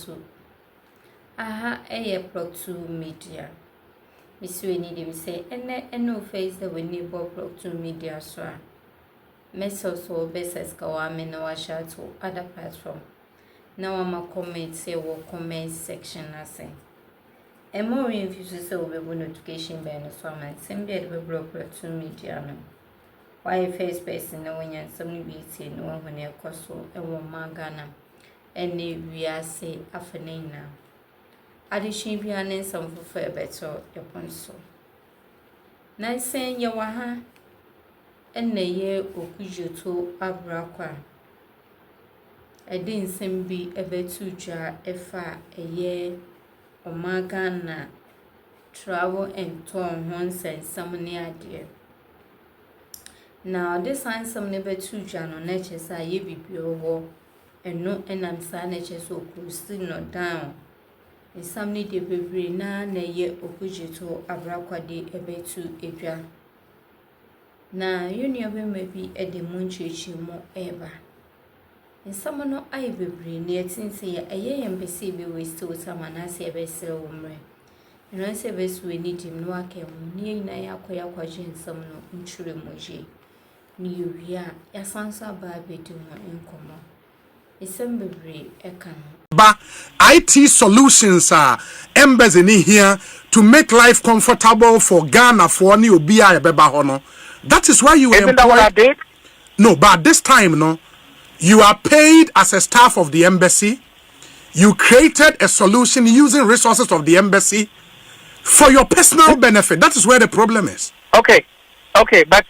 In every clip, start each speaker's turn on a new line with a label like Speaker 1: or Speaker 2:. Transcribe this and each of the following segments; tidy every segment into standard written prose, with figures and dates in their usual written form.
Speaker 1: 2. Aha, Block 2 Media. Miss Winnie dim say, and no face the Winnie Block 2 Media, sir. Mesoso Besses Kawame no washa to other platform. Now I'm a comment say what comment section I say. And more infuses over notification by no summer, same bed with Block 2 Media. Why face person no one and some beauty no one when you're costo and one magana. And we are say afternoon. Addition be an some for a better upon so. Nice saying your waha and the year Okudzeto Ablakwa. I didn't seem be a better jar a year or magana travel and torn once and some near dear. Now this handsome never two jar on natures are ye be pure and no and answer natures so close not down. In some need a baby na ye Okudzeto Ablakwa de a betu edra. Na you may be a demon church more ever. In some no I baby near since a year and be wasted with some and I say a vessel umre. And I say best we need him no akem near Naya Quajin some no intrue moji. New year, ya sansa baby do more in common. It's some baby a can.
Speaker 2: But IT solutions are embedded in here to make life comfortable for Ghana for any obia beba hono. That is why you
Speaker 3: Isn't that what I did?
Speaker 2: No, but this time, no, you are paid as a staff of the embassy. You created a solution using resources of the embassy for your personal benefit. That is where the problem is.
Speaker 3: Okay, but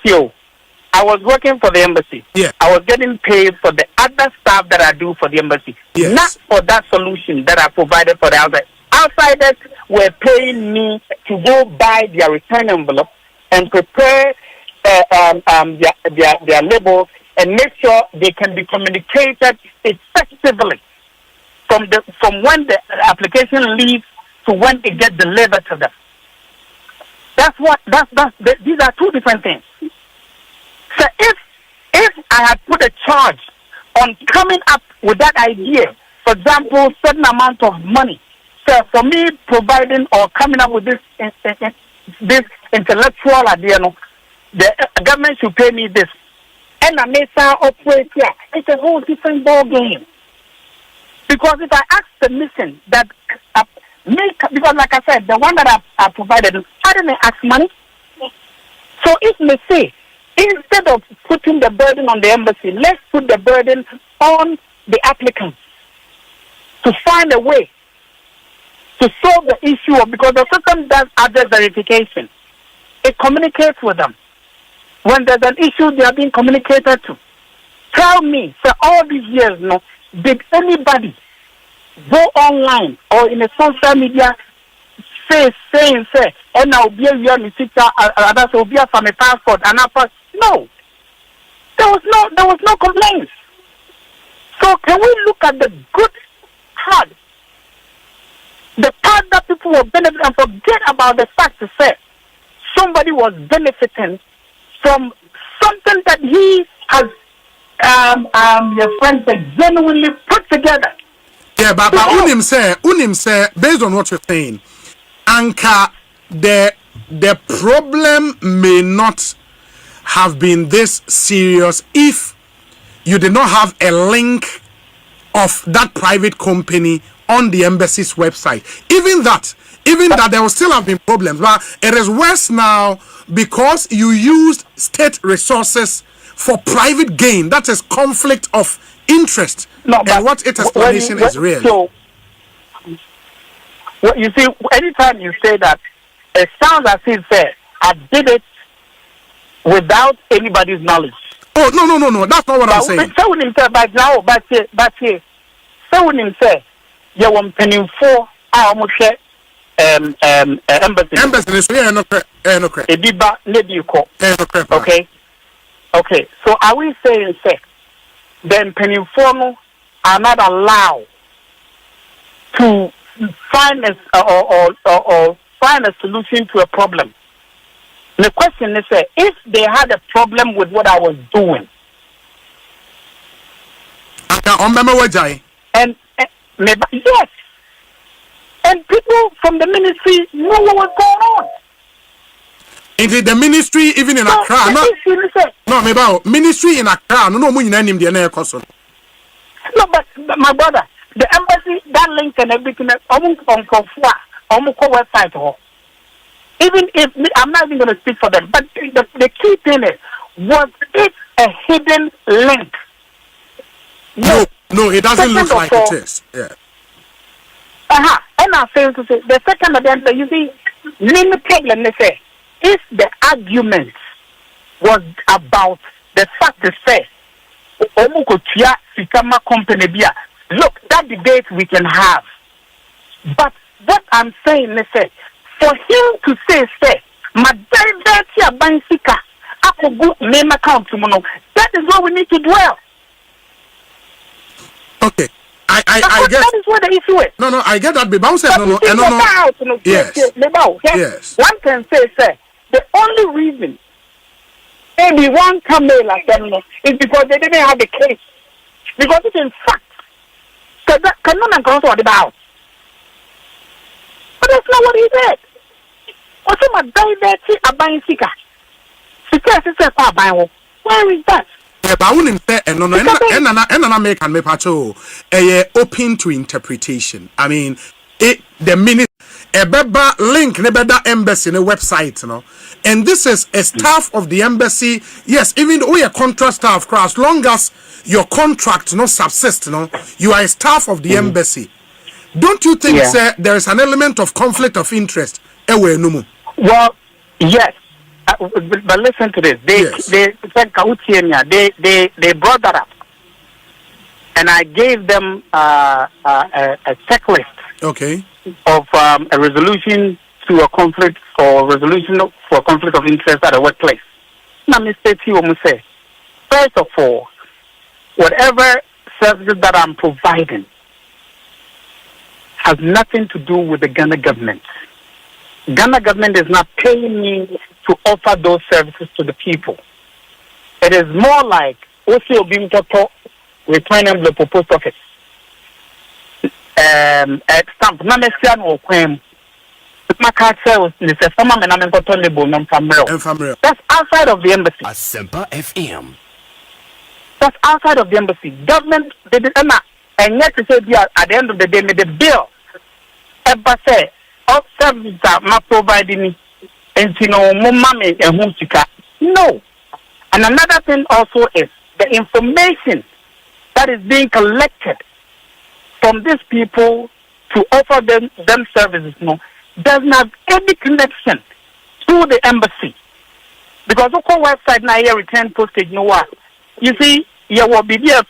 Speaker 3: I was working for the embassy.
Speaker 2: Yeah.
Speaker 3: I was getting paid for the other stuff that I do for the embassy.
Speaker 2: Yes.
Speaker 3: Not for that solution that I provided for the outside. Outsiders were paying me to go buy their return envelope and prepare their labels and make sure they can be communicated effectively from when the application leaves to when it gets delivered to them. These are two different things. So if I had put a charge on coming up with that idea, for example, certain amount of money, so for me providing or coming up with this intellectual idea, the government should pay me this, and I may operate here. It's a whole different ball game. Because if I ask the mission that because like I said, the one that I provided, I didn't ask money. So if they say, instead of putting the burden on the embassy, let's put the burden on the applicants to find a way to solve the issue because the system does address verification. It communicates with them. When there's an issue, they are being communicated to. Tell me, for all these years, did anybody go online or in a social media say, and I'll be a year in future, that's will be a family passport, and no, there was no complaints. So can we look at the good part, the part that people were benefiting, and forget about the fact to say somebody was benefiting from something that he has, your friend said, genuinely put together.
Speaker 2: Yeah, but unim say, based on what you're saying, Anka, the problem may not have been this serious if you did not have a link of that private company on the embassy's website. Even that there will still have been problems. But it is worse now because you used state resources for private gain. That is conflict of interest. No, and what its explanation is real.
Speaker 3: So, you see, anytime you say that, it sounds as if I did it without anybody's knowledge.
Speaker 2: Oh, no. That's not what I'm saying.
Speaker 3: So when himself, but so when himself, you want penny for our embassy. Okay. So are we saying, then penny for are not allowed to find or find a solution to a problem? The question is, if they had a problem with what I was doing, and yes, And people from the ministry know what was going on.
Speaker 2: Into the ministry, even in Accra, no, maybe ministry in Accra, no, no,
Speaker 3: but my brother, the embassy, that link and everything, almost website. Even if I'm not even going to speak for them, but the key thing is, was it a hidden link?
Speaker 2: No, it doesn't look like it is. Yeah.
Speaker 3: And I'm saying to say the second event, you see, main problem they say, if the argument was about the fact that say, Omukotia Sikama company bia, look, that debate we can have. But what I'm saying is say, for him to say, Madaidatia Bansika, Akogu name account to that is what we need to dwell.
Speaker 2: Okay. I guess
Speaker 3: that is what the issue is.
Speaker 2: No, I get that. But no. Yes. Yes.
Speaker 3: One can say, the only reason maybe one can mail like them is because they didn't have the case. Because it's in fact, cannot go to the house. But that's not what he said. What's my diabetes a buying seeker? Where is that?
Speaker 2: But I wouldn't say and make and me open to interpretation. I mean, the minute a beba link nebeda embassy in a website, and this is a staff of the embassy. Yes, even though you're contract staff, as long as your contract subsist, you are a staff of the embassy. Don't you think, sir, there is an element of conflict of interest?
Speaker 3: Well, yes. But listen to this. They said they brought that up, and I gave them a checklist.
Speaker 2: Okay.
Speaker 3: Of a resolution to a conflict or resolution for a conflict of interest at a workplace. Now, Mr. T. say, first of all, whatever services that I'm providing has nothing to do with the Ghana government. Ghana government is not paying me to offer those services to the people. It is more like also being taught return envelope for post office. Stamp na mesian or kwem. Makata was the summer and I'm going to that's outside of the embassy.
Speaker 4: Asemaba FM.
Speaker 3: That's outside of the embassy. Government they did not, and yet to say at the end of the day, made the bill. Ever say all services are providing me, and mommy and home sika. No. And another thing also is the information that is being collected from these people to offer them services doesn't have any connection to the embassy. Because the website now here return postage you see, there will be a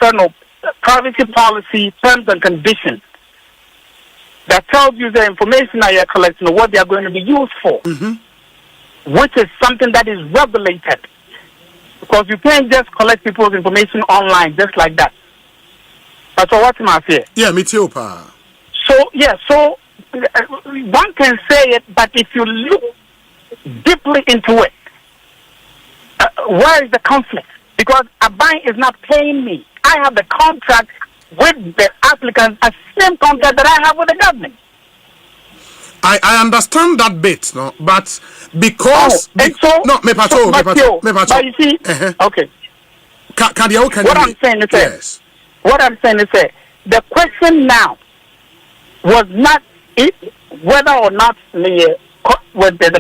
Speaker 3: privacy policy, terms and conditions that tells you the information that you're collecting, what they are going to be used for, which is something that is regulated. Because you can't just collect people's information online just like that. That's what I say.
Speaker 2: Yeah, me too, pa.
Speaker 3: So one can say it, but if you look deeply into it, where is the conflict? Because a bank is not paying me. I have the contract with the applicants, a same contract that I have with the government.
Speaker 2: I understand that bit, but because
Speaker 3: but you see, okay. What I'm saying is, the question now was not whether or not the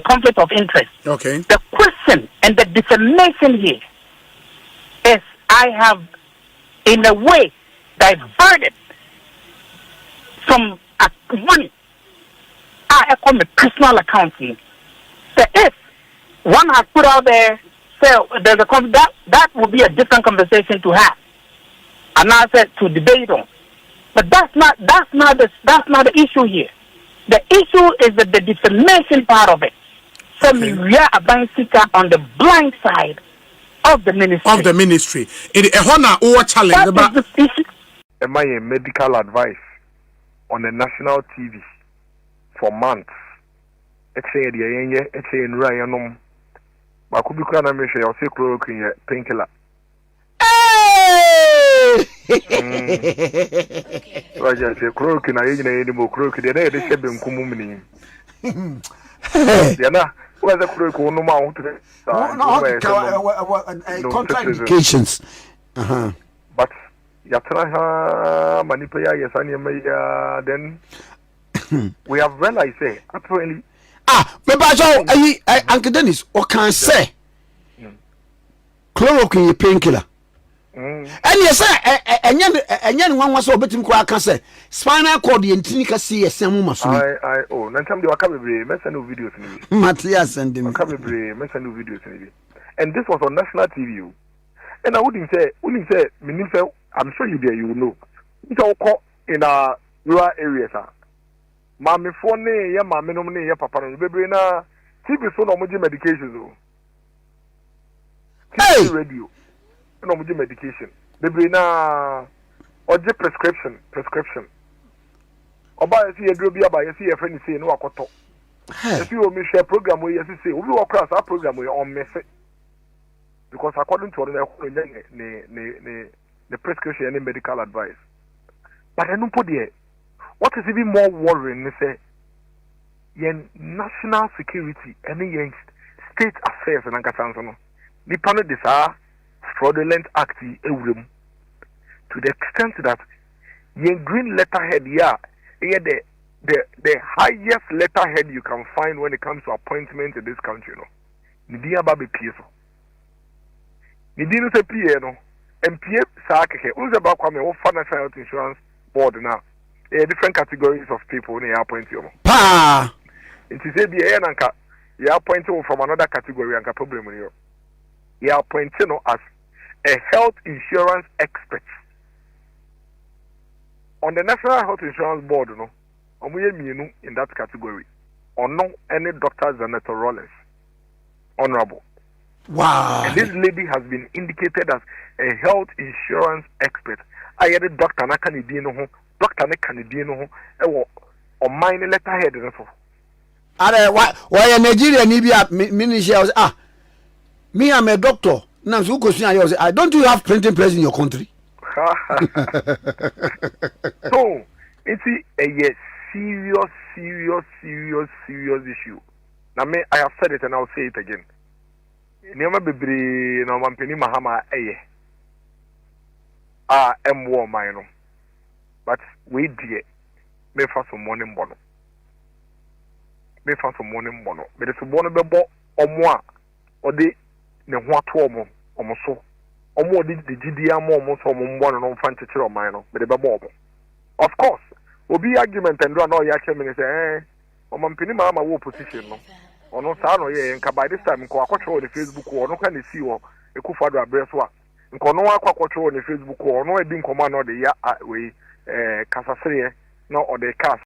Speaker 3: conflict of interest.
Speaker 2: Okay.
Speaker 3: The question and the defamation here is I have, in a way, diverted some money. I call my personal accounting. So if one has put out there, there's that would be a different conversation to have, and I said to debate on. But that's not the issue here. The issue is the defamation part of it. So we are a bank seeker on the blind side of the ministry.
Speaker 2: It a honor or challenge
Speaker 3: about the issue.
Speaker 5: Am I a medical advice on the national TV for months? It's a Ryanum. But could be kind of mission. I'll say chloroquine painkiller.
Speaker 4: Hey!
Speaker 5: Waja se croak na yina yini mo croak de na de shebe nkumu mini. Ya na waza croak wono ma ho tire.
Speaker 2: Contraindications.
Speaker 5: But ya tana ha manipa ya yesani ya then we have realized say apparently
Speaker 2: me ba so Uncle Dennis o can say chloroquine painkiller. And yes, and one so betim kwa can say spinal cord yentini ka see yesem maso.
Speaker 5: Oh, nantam de waka bebre me send videos ni.
Speaker 2: Matthias send him.
Speaker 5: Waka bebre me send videos ni. And this was on national TV. And I wouldn't say minister, I'm sure you there you will know. It's all in rural areas. Mami phone ya mami no ne ya papa no bebre na TV so no mo medications o. TV radio. No mo medication. Bebre na oje prescription. Oba yesi yedro bi aba yesi yefreni say no akoto. Yesi o mi share program we yesi say obi wo class our program we on message. Because according to the prescription and medical advice. But I don't put there. What is even more worrying is yen national security and yen state affairs and ankasansono. Nipano disa fraudulent act to the extent that yen green letterhead the highest letterhead you can find when it comes to appointment in this country, Nidia baby PSO. Nidino se PA no MPA sa keke unze ba kwa me wo National Health Insurance Board now. Different categories of people in appoint you.
Speaker 2: Pa.
Speaker 5: It is a BA nanka you appoint from another category and problem with you. You appoint as a health insurance expert. On the National Health Insurance Board, in that category. Or no any doctors and Rollins. Honorable.
Speaker 2: Wow.
Speaker 5: And this lady has been indicated as a health insurance expert. I had a doctor na Canadian doctor na Canadian or mine letterhead and so.
Speaker 2: Why Nigeria Nibia minister me I'm a doctor. Now so question I don't you have printing press in your country?
Speaker 5: So it's a serious issue. Now I have said it and I'll say it again. Niama bebre na mampeni mahama emwo man no, but we die me fa so morning bono me de so bono bebo omo a ode ne ho ato omo so omo ode de gidi am omo so omo bono no mfa nchekere o man no me de bebo omo. Of course obi argument and no ya che me say omo mpeni mahama wo position no ono sa no ye nka by this time nko akotwe on Facebook ono ka ne si wo ekufado abreso a nko no akotwe on Facebook ono edi nkoma no de ya we kasasere no o de kas